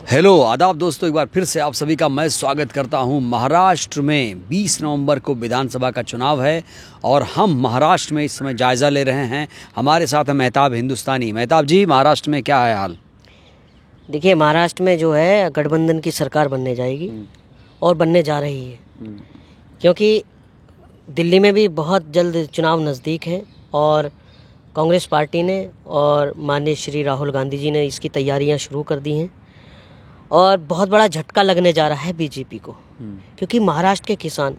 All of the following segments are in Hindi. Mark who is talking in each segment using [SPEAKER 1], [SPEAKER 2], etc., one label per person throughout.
[SPEAKER 1] हेलो आदाब दोस्तों, एक बार फिर से आप सभी का मैं स्वागत करता हूं। महाराष्ट्र में 20 नवंबर को विधानसभा का चुनाव है और हम महाराष्ट्र में इस समय जायज़ा ले रहे हैं। हमारे साथ है मेहताब हिंदुस्तानी। मेहताब जी, महाराष्ट्र में क्या है हाल?
[SPEAKER 2] देखिए, महाराष्ट्र में जो है गठबंधन की सरकार बनने जाएगी और बनने जा रही है, क्योंकि दिल्ली में भी बहुत जल्द चुनाव नज़दीक है और कांग्रेस पार्टी ने और माननीय श्री राहुल गांधी जी ने इसकी तैयारियां शुरू कर दी हैं और बहुत बड़ा झटका लगने जा रहा है बीजेपी को, क्योंकि महाराष्ट्र के किसान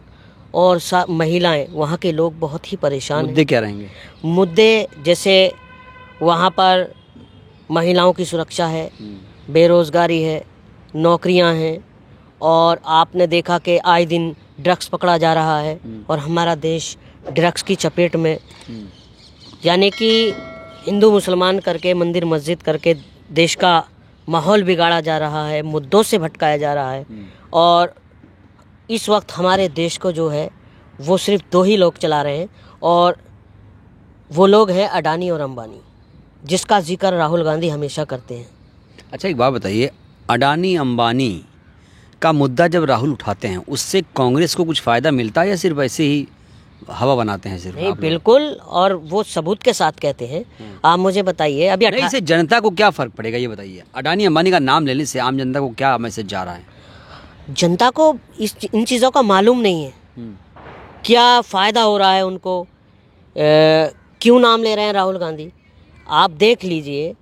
[SPEAKER 2] और महिलाएं, वहाँ के लोग बहुत ही परेशान हैं।
[SPEAKER 1] मुद्दे क्या रहेंगे?
[SPEAKER 2] मुद्दे जैसे वहाँ पर महिलाओं की सुरक्षा है, बेरोज़गारी है, नौकरियां हैं और आपने देखा कि आए दिन ड्रग्स पकड़ा जा रहा है और हमारा देश ड्रग्स की चपेट में, यानी कि हिंदू मुसलमान करके, मंदिर मस्जिद करके देश का माहौल बिगाड़ा जा रहा है, मुद्दों से भटकाया जा रहा है। और इस वक्त हमारे देश को जो है वो सिर्फ दो ही लोग चला रहे हैं और वो लोग हैं अडानी और अंबानी, जिसका जिक्र राहुल गांधी हमेशा करते हैं।
[SPEAKER 1] अच्छा, एक बात बताइए, अडानी अंबानी का मुद्दा जब राहुल उठाते हैं उससे कांग्रेस को कुछ फ़ायदा मिलता है या सिर्फ ऐसे ही हवा बनाते हैं? सिर्फ
[SPEAKER 2] नहीं, बिल्कुल, और वो सबूत के साथ कहते हैं। आप मुझे बताइए, अभी
[SPEAKER 1] इससे जनता को क्या फ़र्क पड़ेगा ये बताइए? अडानी अंबानी का नाम लेने से आम जनता को क्या मैसेज जा रहा है?
[SPEAKER 2] जनता को इन चीज़ों का मालूम नहीं है, क्या फ़ायदा हो रहा है उनको, क्यों नाम ले रहे हैं राहुल गांधी। आप देख लीजिए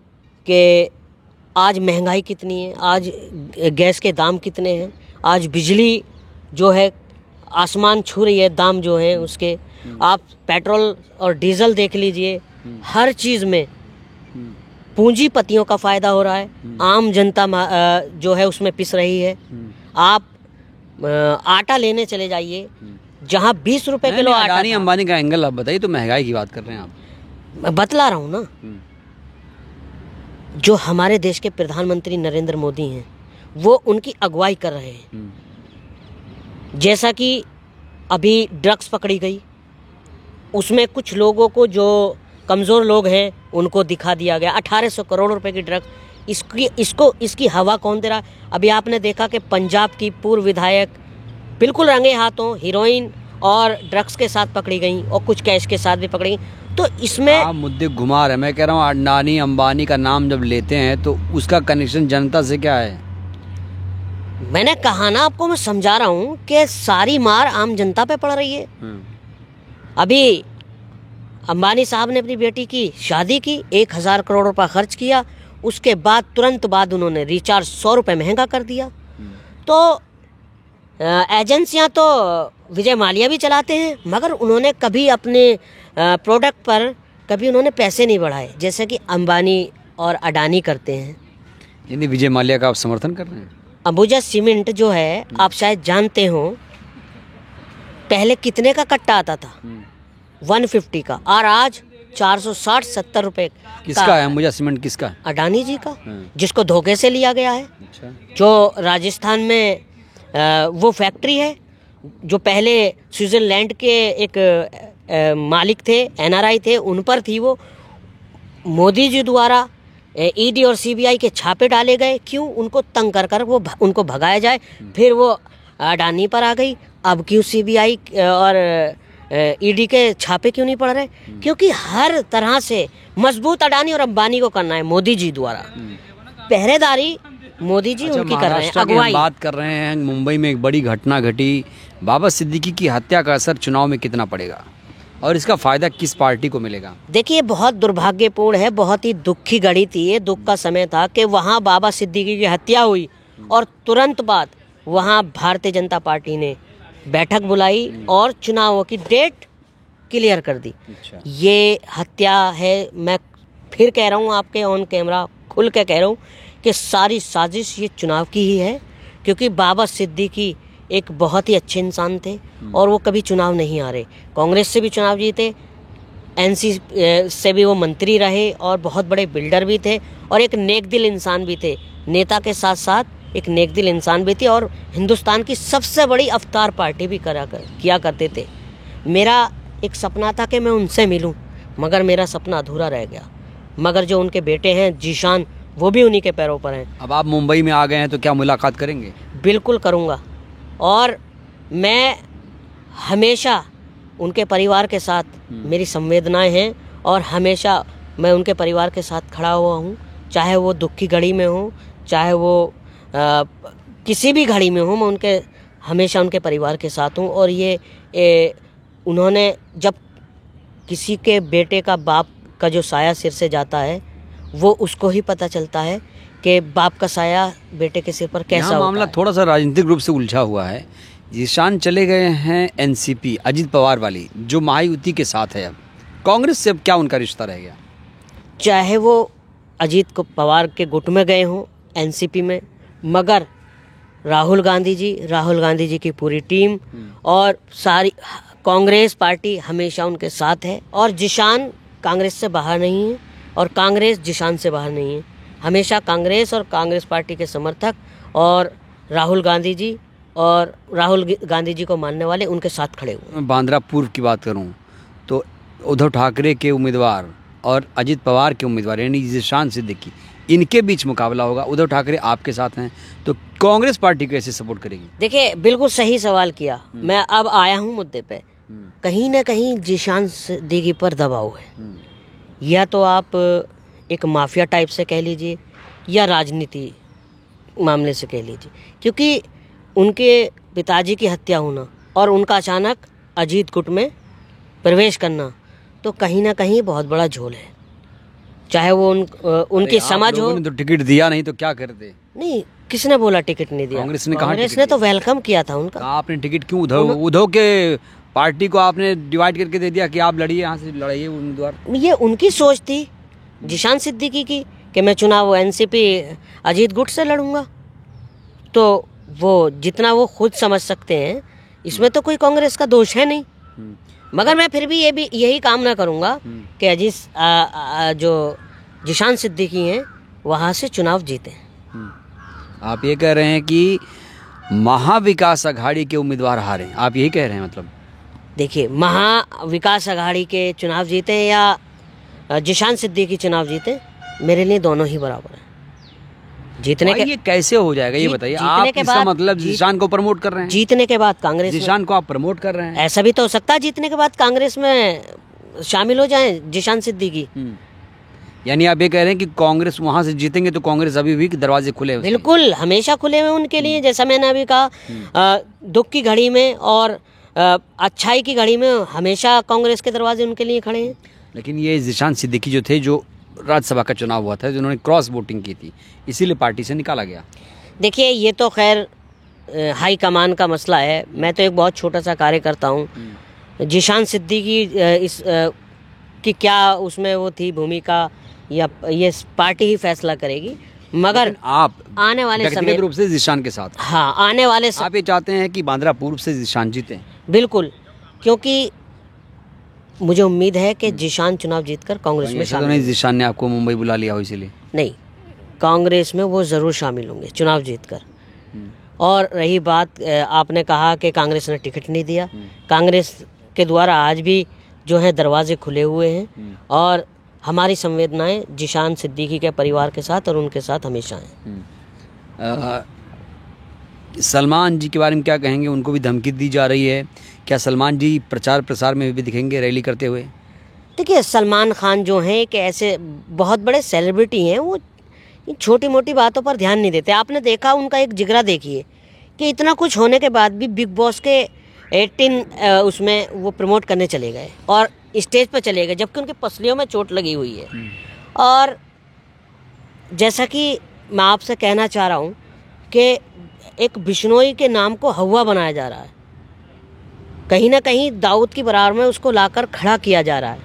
[SPEAKER 2] कि आज महंगाई कितनी है, आज गैस के दाम कितने हैं, आज बिजली जो है आसमान छू रही है, दाम जो है उसके। आप पेट्रोल और डीजल देख लीजिए, हर चीज़ में पूंजीपतियों का फ़ायदा हो रहा है, आम जनता जो है उसमें पिस रही है। आप आटा लेने चले जाइए, जहाँ 20 रुपए किलो आटा।
[SPEAKER 1] अडानी अंबानी का एंगल आप बताइए, तो महंगाई की बात कर रहे हैं आप।
[SPEAKER 2] मैं बतला रहा हूँ ना, जो हमारे देश के प्रधानमंत्री नरेंद्र मोदी हैं वो उनकी अगुवाई कर रहे हैं। जैसा कि अभी ड्रग्स पकड़ी गई, उसमें कुछ लोगों को, जो कमज़ोर लोग हैं, उनको दिखा दिया गया 1800 करोड़ रुपए की ड्रग्स। इसकी हवा कौन दे रहा है? अभी आपने देखा कि पंजाब की पूर्व विधायक बिल्कुल रंगे हाथों हीरोइन और ड्रग्स के साथ पकड़ी गई और कुछ कैश के साथ भी पकड़ी गई। तो इसमें
[SPEAKER 1] आप मुद्दे घुमा रहे हैं। मैं कह रहा हूँ, अडानी अंबानी का नाम जब लेते हैं तो उसका कनेक्शन जनता से क्या है?
[SPEAKER 2] मैंने कहा ना आपको, मैं समझा रहा हूँ कि सारी मार आम जनता पे पड़ रही है। अभी अंबानी साहब ने अपनी बेटी की शादी की, 1000 करोड़ रुपया खर्च किया, उसके बाद तुरंत बाद उन्होंने रिचार्ज 100 रुपये महंगा कर दिया। तो एजेंसियां तो विजय माल्या भी चलाते हैं, मगर उन्होंने कभी अपने प्रोडक्ट पर कभी उन्होंने पैसे नहीं बढ़ाए, जैसे कि अंबानी और अडानी करते हैं।
[SPEAKER 1] यानी विजय माल्या का आप समर्थन कर रहे हैं?
[SPEAKER 2] अंबुजा सीमेंट जो है, आप शायद जानते हो, पहले कितने का कट्टा आता था? 150 का, और आज 460-70 रुपए।
[SPEAKER 1] किसका है अंबुजा सीमेंट? किसका?
[SPEAKER 2] अडानी जी का, जिसको धोखे से लिया गया है।
[SPEAKER 1] अच्छा।
[SPEAKER 2] जो राजस्थान में वो फैक्ट्री है, जो पहले स्विट्जरलैंड के एक मालिक थे, NRI थे, उन पर थी वो। मोदी जी द्वारा ED और CBI के छापे डाले गए, क्यों? उनको तंग कर वो उनको भगाया जाए। फिर वो अडानी पर आ गई। अब क्यों CBI और ED के छापे क्यों नहीं पड़ रहे? क्योंकि हर तरह से मजबूत अडानी और अंबानी को करना है मोदी जी द्वारा। पहरेदारी मोदी जी उनकी कर रहे हैं, अगुवाई।
[SPEAKER 1] बात कर रहे हैं, मुंबई में एक बड़ी घटना घटी। बाबा सिद्दीकी की हत्या का असर चुनाव में कितना पड़ेगा और इसका फायदा किस पार्टी को मिलेगा?
[SPEAKER 2] देखिए, बहुत दुर्भाग्यपूर्ण है, बहुत ही दुख की घड़ी थी ये, दुख का समय था कि वहाँ बाबा सिद्दीकी की हत्या हुई और तुरंत बाद वहाँ भारतीय जनता पार्टी ने बैठक बुलाई और चुनावों की डेट क्लियर कर दी।
[SPEAKER 1] अच्छा।
[SPEAKER 2] ये हत्या है, मैं फिर कह रहा हूँ, आपके ऑन कैमरा खुल के कह रहा हूँ कि सारी साजिश ये चुनाव की ही है, क्योंकि बाबा सिद्दीकी एक बहुत ही अच्छे इंसान थे और वो कभी चुनाव नहीं हारे। कांग्रेस से भी चुनाव जीते, NC से भी वो मंत्री रहे और बहुत बड़े बिल्डर भी थे और एक नेक दिल इंसान भी थे। नेता के साथ साथ एक नेक दिल इंसान भी थे और हिंदुस्तान की सबसे बड़ी अवतार पार्टी भी किया करते थे। मेरा एक सपना था कि मैं उनसे मिलूं, मगर मेरा सपना अधूरा रह गया। मगर जो उनके बेटे हैं जीशान, वो भी उन्हीं के पैरों पर हैं।
[SPEAKER 1] अब आप मुंबई में आ गए हैं तो क्या मुलाकात करेंगे?
[SPEAKER 2] बिल्कुल करूँगा, और मैं हमेशा उनके परिवार के साथ, मेरी संवेदनाएं हैं और हमेशा मैं उनके परिवार के साथ खड़ा हुआ हूँ, चाहे वो दुख की घड़ी में हो, चाहे वो किसी भी घड़ी में हो, मैं हमेशा उनके परिवार के साथ हूँ। और उन्होंने जब किसी के बेटे का बाप का जो साया सिर से जाता है, वो उसको ही पता चलता है कि बाप का साया बेटे के सिर पर कैसा होता है।
[SPEAKER 1] मामला थोड़ा सा राजनीतिक रूप से उलझा हुआ है। जिशान चले गए हैं एनसीपी अजित पवार वाली, जो महायुति के साथ है। अब कांग्रेस से अब क्या उनका रिश्ता रह गया?
[SPEAKER 2] चाहे वो अजित पवार के गुट में गए हों एनसीपी में, मगर राहुल गांधी जी की पूरी टीम और सारी कांग्रेस पार्टी हमेशा उनके साथ है। और जिशान कांग्रेस से बाहर नहीं है और कांग्रेस जिशान से बाहर नहीं है। हमेशा कांग्रेस और कांग्रेस पार्टी के समर्थक और राहुल गांधी जी को मानने वाले उनके साथ खड़े हुए।
[SPEAKER 1] मैं बांद्रा पूर्व की बात करूं तो उद्धव ठाकरे के उम्मीदवार और अजित पवार के उम्मीदवार यानी जिशान सिद्दीकी, इनके बीच मुकाबला होगा। उद्धव ठाकरे आपके साथ हैं तो कांग्रेस पार्टी कैसे सपोर्ट करेगी?
[SPEAKER 2] देखिए, बिल्कुल सही सवाल किया। मैं अब आया हूं मुद्दे पे। कहीं ना कहीं जिशान सिद्दीकी पर दबाव है, या तो आप एक माफिया टाइप से कह लीजिए या राजनीति मामले से कह लीजिए, क्योंकि उनके पिताजी की हत्या होना और उनका अचानक अजीत गुट में प्रवेश करना तो कहीं ना कहीं बहुत बड़ा झोल है। चाहे वो उनकी समझ हो।
[SPEAKER 1] तो टिकट दिया नहीं तो क्या करते?
[SPEAKER 2] नहीं, किसने बोला टिकट नहीं दिया?
[SPEAKER 1] कांग्रेस ने कहा।
[SPEAKER 2] कांग्रेस ने तो वेलकम किया था उनका।
[SPEAKER 1] आपने टिकट क्यों उद्धव के पार्टी को आपने डिवाइड करके दे दिया कि आप लड़िए, यहाँ से लड़ाइए उम्मीदवार?
[SPEAKER 2] ये उनकी सोच थी जिशान सिद्दीकी की कि मैं चुनाव एनसीपी अजीत गुट से लड़ूंगा। तो वो जितना वो खुद समझ सकते हैं, इसमें तो कोई कांग्रेस का दोष है नहीं। मगर मैं फिर भी यही कामना करूंगा कि जो जिशान सिद्दीकी हैं वहाँ से चुनाव जीते।
[SPEAKER 1] आप ये कह रहे हैं कि महाविकास अघाड़ी के उम्मीदवार हारे, आप यही कह रहे हैं? मतलब
[SPEAKER 2] देखिए, महाविकास अघाड़ी के चुनाव जीते या जिशान सिद्दीकी चुनाव जीते, मेरे लिए दोनों ही बराबर है। जीतने के
[SPEAKER 1] ये कैसे हो जाएगा ये बताइए? आप इसका मतलब जिशान को प्रमोट कर रहे हैं?
[SPEAKER 2] जीतने के बाद कांग्रेस,
[SPEAKER 1] जिशान को आप प्रमोट कर रहे हैं?
[SPEAKER 2] ऐसा भी तो हो सकता है जीतने के बाद कांग्रेस में शामिल हो जाए जिशान सिद्दीकी।
[SPEAKER 1] यानी आप ये कह रहे हैं कि कांग्रेस वहां से जीतेंगे तो कांग्रेस अभी भी दरवाजे खुले हैं?
[SPEAKER 2] बिल्कुल, हमेशा खुले हुए उनके लिए। जैसा मैंने अभी कहा, दुख की घड़ी में और अच्छाई की घड़ी में हमेशा कांग्रेस के दरवाजे उनके लिए खड़े हैं।
[SPEAKER 1] लेकिन ये जिशान सिद्दीकी जो थे, जो राज्यसभा का चुनाव हुआ था, जिन्होंने क्रॉस वोटिंग की थी, इसीलिए पार्टी से निकाला गया।
[SPEAKER 2] देखिए, ये तो खैर हाई कमान का मसला है। मैं तो एक बहुत छोटा सा कार्यकर्ता हूँ। जिशान सिद्दीकी की क्या उसमें वो थी भूमिका, या ये पार्टी ही फैसला करेगी। मगर
[SPEAKER 1] आप
[SPEAKER 2] आने वाले समय
[SPEAKER 1] रूप से जिशान के साथ,
[SPEAKER 2] हाँ, आने वाले
[SPEAKER 1] आप ये चाहते हैं कि बांद्रा पूर्व से जिशान जीते?
[SPEAKER 2] बिल्कुल, क्योंकि मुझे उम्मीद है कि जिशान चुनाव जीतकर कांग्रेस में शामिल
[SPEAKER 1] नहीं। जिशान ने आपको मुंबई बुला लिया हो इसीलिए?
[SPEAKER 2] नहीं, कांग्रेस में वो ज़रूर शामिल होंगे चुनाव जीतकर। और रही बात, आपने कहा कि कांग्रेस ने टिकट नहीं दिया। कांग्रेस के द्वारा आज भी जो है दरवाजे खुले हुए हैं और हमारी संवेदनाएं जिशान सिद्दीकी के परिवार के साथ और उनके साथ हमेशा हैं।
[SPEAKER 1] सलमान जी के बारे में क्या कहेंगे? उनको भी धमकी दी जा रही है। क्या सलमान जी प्रचार प्रसार में भी दिखेंगे रैली करते हुए?
[SPEAKER 2] देखिए, सलमान खान जो हैं कि ऐसे बहुत बड़े सेलिब्रिटी हैं, वो छोटी मोटी बातों पर ध्यान नहीं देते। आपने देखा उनका एक जिगरा देखिए कि इतना कुछ होने के बाद भी बिग बॉस के 18 उसमें वो प्रमोट करने चले गए और स्टेज पर चले गए, जबकि उनकी पसलियों में चोट लगी हुई है। और जैसा कि मैं आपसे कहना चाह रहा हूँ कि एक बिश्नोई के नाम को हवा बनाया जा रहा है, कहीं ना कहीं दाऊद की बराबर में उसको लाकर खड़ा किया जा रहा है।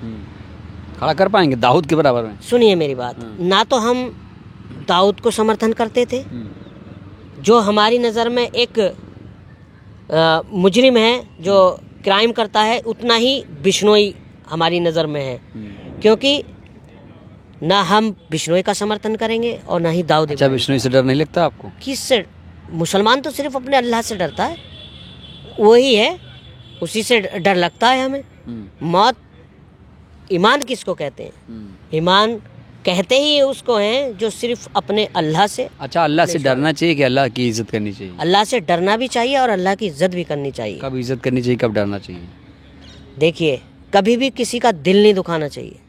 [SPEAKER 1] खड़ा कर पाएंगे दाऊद के बराबर में? सुनिए
[SPEAKER 2] मेरी बात, ना तो हम दाऊद को समर्थन करते थे, जो हमारी नज़र में एक मुजरिम है जो क्राइम करता है, उतना ही बिश्नोई हमारी नज़र में है। क्योंकि ना हम बिश्नोई का समर्थन करेंगे और ना ही दाऊद।
[SPEAKER 1] अच्छा, बिश्नोई से डर नहीं लगता आपको?
[SPEAKER 2] किससे? मुसलमान तो सिर्फ अपने अल्लाह से डरता है, वही है, उसी से डर लगता है हमें। मौत, ईमान किसको कहते हैं? ईमान कहते ही उसको हैं जो सिर्फ अपने अल्लाह से,
[SPEAKER 1] अच्छा, अल्लाह से डरना चाहिए कि अल्लाह की इज्जत करनी चाहिए?
[SPEAKER 2] अल्लाह से डरना भी चाहिए और अल्लाह की इज्जत भी करनी चाहिए।
[SPEAKER 1] कब इज्जत करनी चाहिए, कब डरना चाहिए?
[SPEAKER 2] देखिए, कभी भी किसी का दिल नहीं दुखाना चाहिए,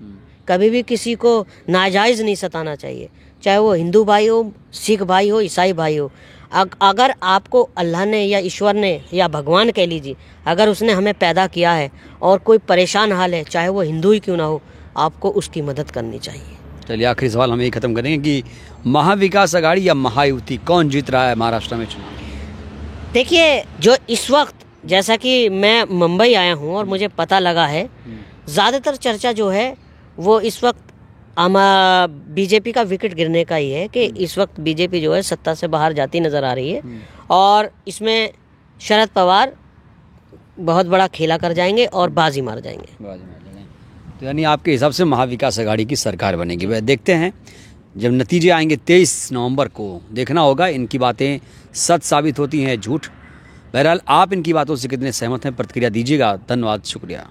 [SPEAKER 2] कभी भी किसी को नाजायज़ नहीं सताना चाहिए, चाहे वो हिंदू भाई हो, सिख भाई हो, ईसाई भाई हो। अगर आपको अल्लाह ने या ईश्वर ने या भगवान कह लीजिए, अगर उसने हमें पैदा किया है और कोई परेशान हाल है, चाहे वो हिंदू ही क्यों ना हो, आपको उसकी मदद करनी चाहिए।
[SPEAKER 1] चलिए, आखिरी सवाल हम यही खत्म करेंगे कि महाविकास आघाड़ी या महायुति, कौन जीत रहा है महाराष्ट्र में चुनाव?
[SPEAKER 2] देखिए, जो इस वक्त, जैसा कि मैं मुंबई आया हूँ और मुझे पता लगा है, ज़्यादातर चर्चा जो है वो इस वक्त बीजेपी का विकेट गिरने का ही है कि इस वक्त बीजेपी जो है सत्ता से बाहर जाती नज़र आ रही है और इसमें शरद पवार बहुत बड़ा खेला कर जाएंगे और बाजी मार जाएंगे।
[SPEAKER 1] तो यानी आपके हिसाब से महाविकास आघाड़ी की सरकार बनेगी। वह देखते हैं, जब नतीजे आएंगे 23 नवंबर को, देखना होगा इनकी बातें सच साबित होती हैं झूठ। बहरहाल, आप इनकी बातों से कितने सहमत हैं, प्रतिक्रिया दीजिएगा। धन्यवाद, शुक्रिया।